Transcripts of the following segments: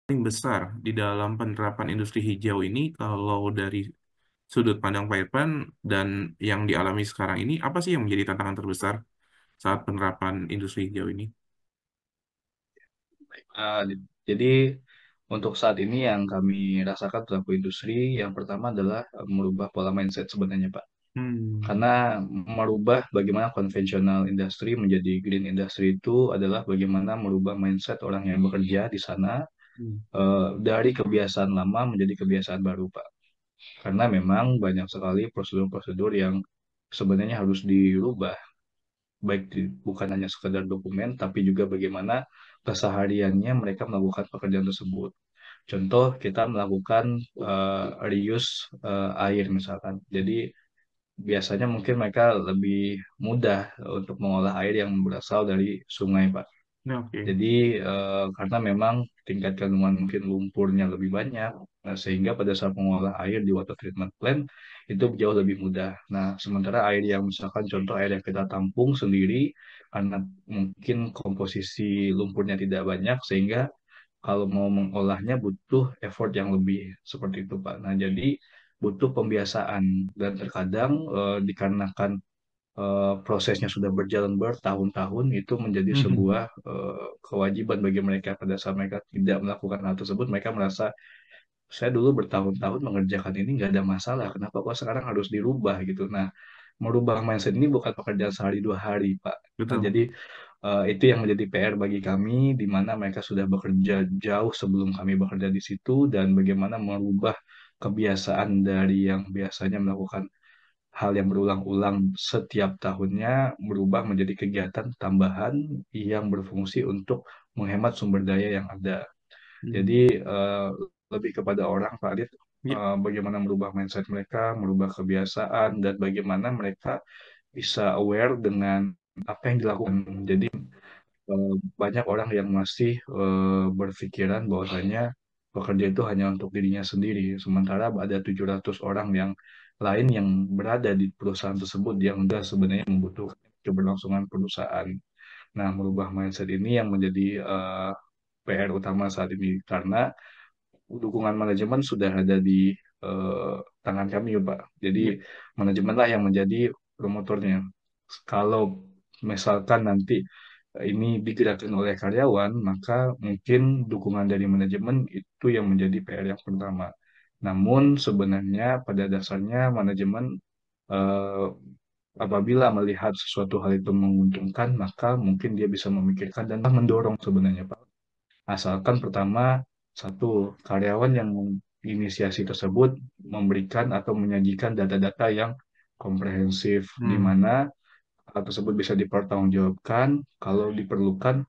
paling besar di dalam penerapan industri hijau ini kalau dari sudut pandang Pak Irfan dan yang dialami sekarang ini, apa sih yang menjadi tantangan terbesar saat penerapan industri hijau ini? Jadi untuk saat ini yang kami rasakan pelaku industri, yang pertama adalah merubah pola mindset sebenarnya, Pak. Hmm. Karena merubah bagaimana konvensional industri menjadi green industry itu adalah bagaimana merubah mindset orang yang bekerja di sana Hmm. dari kebiasaan lama menjadi kebiasaan baru, Pak. Karena memang banyak sekali prosedur-prosedur yang sebenarnya harus dirubah, baik bukan hanya sekedar dokumen, tapi juga bagaimana kesehariannya mereka melakukan pekerjaan tersebut. Contoh, kita melakukan reuse air misalkan. Jadi biasanya mungkin mereka lebih mudah untuk mengolah air yang berasal dari sungai, Pak. Ya, oke. Jadi karena memang tingkat kandungan mungkin lumpurnya lebih banyak, nah, sehingga pada saat mengolah air di water treatment plant itu jauh lebih mudah. Nah, sementara air yang misalkan contoh air yang kita tampung sendiri, karena mungkin komposisi lumpurnya tidak banyak, sehingga kalau mau mengolahnya butuh effort yang lebih seperti itu, Pak. Nah, jadi butuh pembiasaan dan terkadang dikarenakan prosesnya sudah berjalan bertahun-tahun itu menjadi sebuah kewajiban bagi mereka pada saat mereka tidak melakukan hal tersebut mereka merasa saya dulu bertahun-tahun mengerjakan ini nggak ada masalah kenapa kok sekarang harus dirubah gitu. Nah, merubah mindset ini bukan pekerjaan sehari dua hari, Pak. Nah, Betul. jadi itu yang menjadi PR bagi kami di mana mereka sudah bekerja jauh sebelum kami bekerja di situ dan bagaimana merubah kebiasaan dari yang biasanya melakukan hal yang berulang-ulang setiap tahunnya berubah menjadi kegiatan tambahan yang berfungsi untuk menghemat sumber daya yang ada. Jadi Hmm. eh, lebih kepada orang, Pak Adit, Ya. bagaimana merubah mindset mereka, merubah kebiasaan, dan bagaimana mereka bisa aware dengan apa yang dilakukan. Jadi eh, banyak orang yang masih berpikiran bahwasanya pekerja itu hanya untuk dirinya sendiri, sementara ada 700 orang yang lain yang berada di perusahaan tersebut yang sudah sebenarnya membutuhkan keberlangsungan perusahaan. Nah, merubah mindset ini yang menjadi PR utama saat ini karena dukungan manajemen sudah ada di tangan kami, ya, Pak. Jadi Ya. manajemen lah yang menjadi promotornya. Kalau misalkan nanti ini digerakkan oleh karyawan, maka mungkin dukungan dari manajemen itu yang menjadi PR yang pertama. Namun sebenarnya pada dasarnya manajemen eh, apabila melihat sesuatu hal itu menguntungkan, maka mungkin dia bisa memikirkan dan mendorong sebenarnya, Pak. Asalkan pertama, satu, karyawan yang menginisiasi tersebut memberikan atau menyajikan data-data yang komprehensif, di Hmm. mana hal tersebut bisa dipertanggungjawabkan kalau diperlukan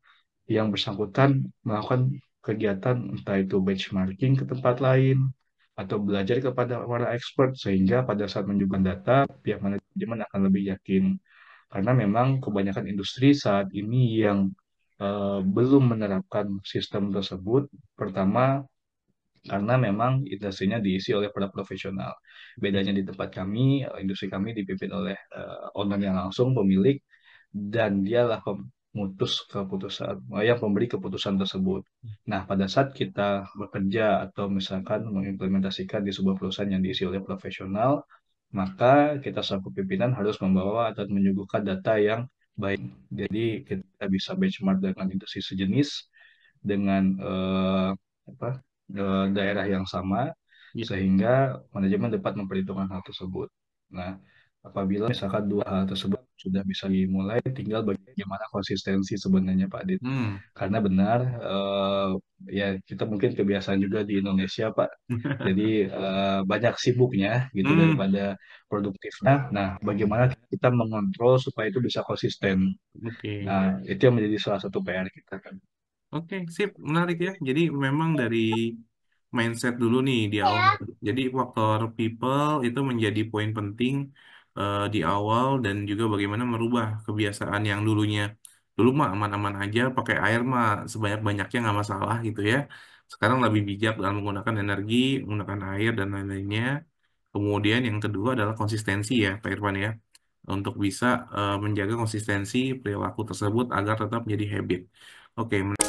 yang bersangkutan melakukan kegiatan entah itu benchmarking ke tempat lain atau belajar kepada para expert sehingga pada saat menunjukkan data pihak manajemen akan lebih yakin karena memang kebanyakan industri saat ini yang belum menerapkan sistem tersebut. Pertama, karena memang industrinya diisi oleh para profesional. Oke. Bedanya di tempat kami, industri kami dipimpin oleh owner yang langsung, pemilik, dan dialah pemutus keputusan, yang pemberi keputusan tersebut. Nah, pada saat kita bekerja atau misalkan mengimplementasikan di sebuah perusahaan yang diisi oleh profesional, maka kita selaku pimpinan harus membawa dan menyuguhkan data yang baik. Jadi kita bisa benchmark dengan industri sejenis, dengan apa, daerah yang sama, Ya. sehingga manajemen dapat memperhitungkan hal tersebut. Nah, apabila misalkan dua hal tersebut sudah bisa dimulai, tinggal bagaimana konsistensi sebenarnya, Pak Dit. Hmm. Karena benar, ya kita mungkin kebiasaan juga di Indonesia, Pak. Jadi banyak sibuknya gitu Hmm. daripada produktifnya. Nah, bagaimana kita mengontrol supaya itu bisa konsisten. Oke. Nah, itu yang menjadi salah satu PR kita kan. Oke, sip, menarik ya. Jadi memang dari mindset dulu nih di awal. Jadi faktor people itu menjadi poin penting di awal dan juga bagaimana merubah kebiasaan yang dulu mah aman-aman aja pakai air mah sebanyak-banyaknya nggak masalah gitu ya. Sekarang lebih bijak dalam menggunakan energi, menggunakan air dan lain-lainnya. Kemudian yang kedua adalah konsistensi ya, Pak Irfan ya, untuk bisa menjaga konsistensi perilaku tersebut agar tetap menjadi habit. Oke.